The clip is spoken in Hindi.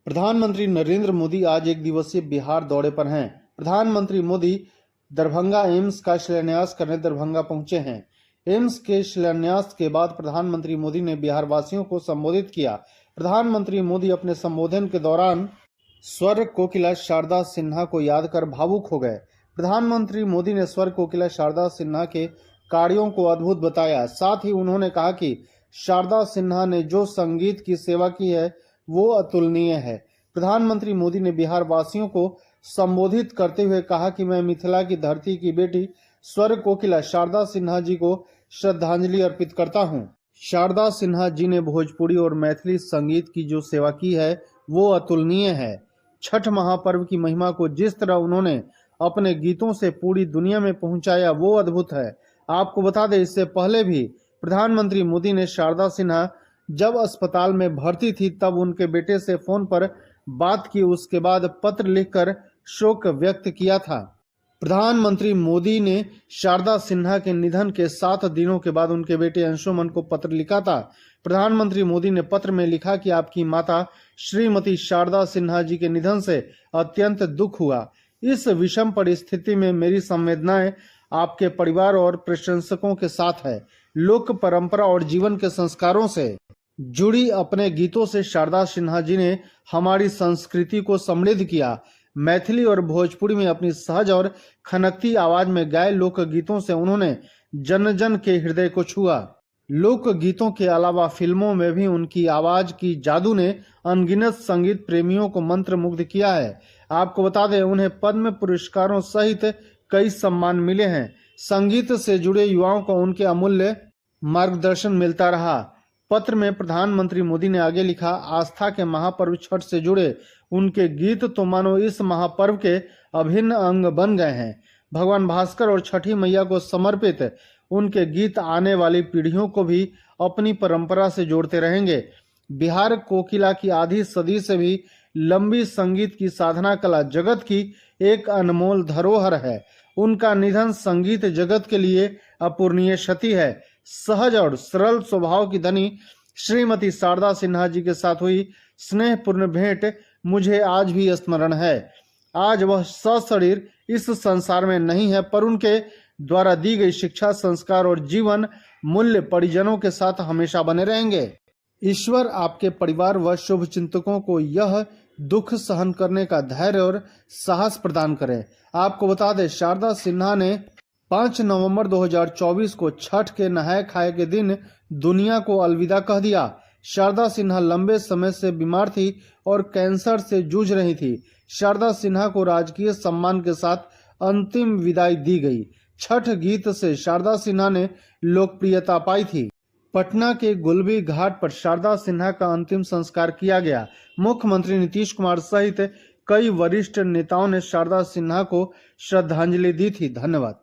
प्रधानमंत्री नरेंद्र मोदी आज एक दिवसीय बिहार दौरे पर हैं। प्रधानमंत्री मोदी दरभंगा एम्स का शिलान्यास करने दरभंगा पहुंचे हैं। एम्स के शिलान्यास के बाद प्रधानमंत्री मोदी ने बिहार वासियों को संबोधित किया। प्रधानमंत्री मोदी अपने संबोधन के दौरान स्वर कोकिला शारदा सिन्हा को याद कर भावुक हो गए। प्रधानमंत्री मोदी ने स्वर कोकिला शारदा सिन्हा के कार्यों को अद्भुत बताया। साथ ही उन्होंने कहा कि शारदा सिन्हा ने जो संगीत की सेवा की है वो अतुलनीय है। प्रधानमंत्री मोदी ने बिहार वासियों को संबोधित करते हुए कहा कि मैं मिथिला की धरती की बेटी स्वर कोकिला शारदा सिन्हा जी को श्रद्धांजलि अर्पित करता हूं। शारदा सिन्हा जी ने भोजपुरी और मैथिली संगीत की जो सेवा की है वो अतुलनीय है। छठ महापर्व की महिमा को जिस तरह उन्होंने अपने गीतों से पूरी दुनिया में पहुंचाया वो अद्भुत है। आपको बता दें, इससे पहले भी प्रधानमंत्री मोदी ने शारदा सिन्हा जब अस्पताल में भर्ती थी तब उनके बेटे से फोन पर बात की, उसके बाद पत्र लिखकर शोक व्यक्त किया था। प्रधानमंत्री मोदी ने शारदा सिन्हा के निधन के 7 दिनों के बाद उनके बेटे अंशुमन को पत्र लिखा था। प्रधानमंत्री मोदी ने पत्र में लिखा कि आपकी माता श्रीमती शारदा सिन्हा जी के निधन से अत्यंत दुख हुआ। इस विषम परिस्थिति में मेरी संवेदनाएं आपके परिवार और प्रशंसकों के साथ है। लोक परंपरा और जीवन के संस्कारों से जुड़ी अपने गीतों से शारदा सिन्हा जी ने हमारी संस्कृति को समृद्ध किया। मैथिली और भोजपुरी में अपनी सहज और खनकती आवाज में गाए लोक गीतों से उन्होंने जन जन के हृदय को छुआ। लोक गीतों के अलावा फिल्मों में भी उनकी आवाज की जादू ने अनगिनत संगीत प्रेमियों को मंत्रमुग्ध किया है। आपको बता दें, उन्हें पद्म पुरस्कारों सहित कई सम्मान मिले हैं। संगीत से जुड़े युवाओं को उनके अमूल्य मार्गदर्शन मिलता रहा। पत्र में प्रधानमंत्री मोदी ने आगे लिखा, आस्था के महापर्व छठ से जुड़े उनके गीत तो मानो इस महापर्व के अभिन्न अंग बन गए हैं। भगवान भास्कर और छठी मैया को समर्पित उनके गीत आने वाली पीढ़ियों को भी अपनी परंपरा से जोड़ते रहेंगे। बिहार कोकिला की आधी सदी से भी लंबी संगीत की साधना कला जगत की एक अनमोल धरोहर है। उनका निधन संगीत जगत के लिए अपूरणीय क्षति है। सहज और सरल स्वभाव की धनी श्रीमती शारदा सिन्हा जी के साथ हुई स्नेहपूर्ण भेंट मुझे आज भी स्मरण है। आज वह सशरीर इस संसार में नहीं है, पर उनके द्वारा दी गई शिक्षा, संस्कार और जीवन मूल्य परिजनों के साथ हमेशा बने रहेंगे। ईश्वर आपके परिवार व शुभ चिंतकों को यह दुख सहन करने का धैर्य और साहस प्रदान करे। आपको बता दें, शारदा सिन्हा ने 5 नवंबर 2024 को छठ के नहाय खाए के दिन दुनिया को अलविदा कह दिया। शारदा सिन्हा लंबे समय से बीमार थी और कैंसर से जूझ रही थी। शारदा सिन्हा को राजकीय सम्मान के साथ अंतिम विदाई दी गई। छठ गीत से शारदा सिन्हा ने लोकप्रियता पाई थी। पटना के गुलबी घाट पर शारदा सिन्हा का अंतिम संस्कार किया गया। मुख्यमंत्री नीतीश कुमार सहित कई वरिष्ठ नेताओं ने शारदा सिन्हा को श्रद्धांजलि दी थी। धन्यवाद।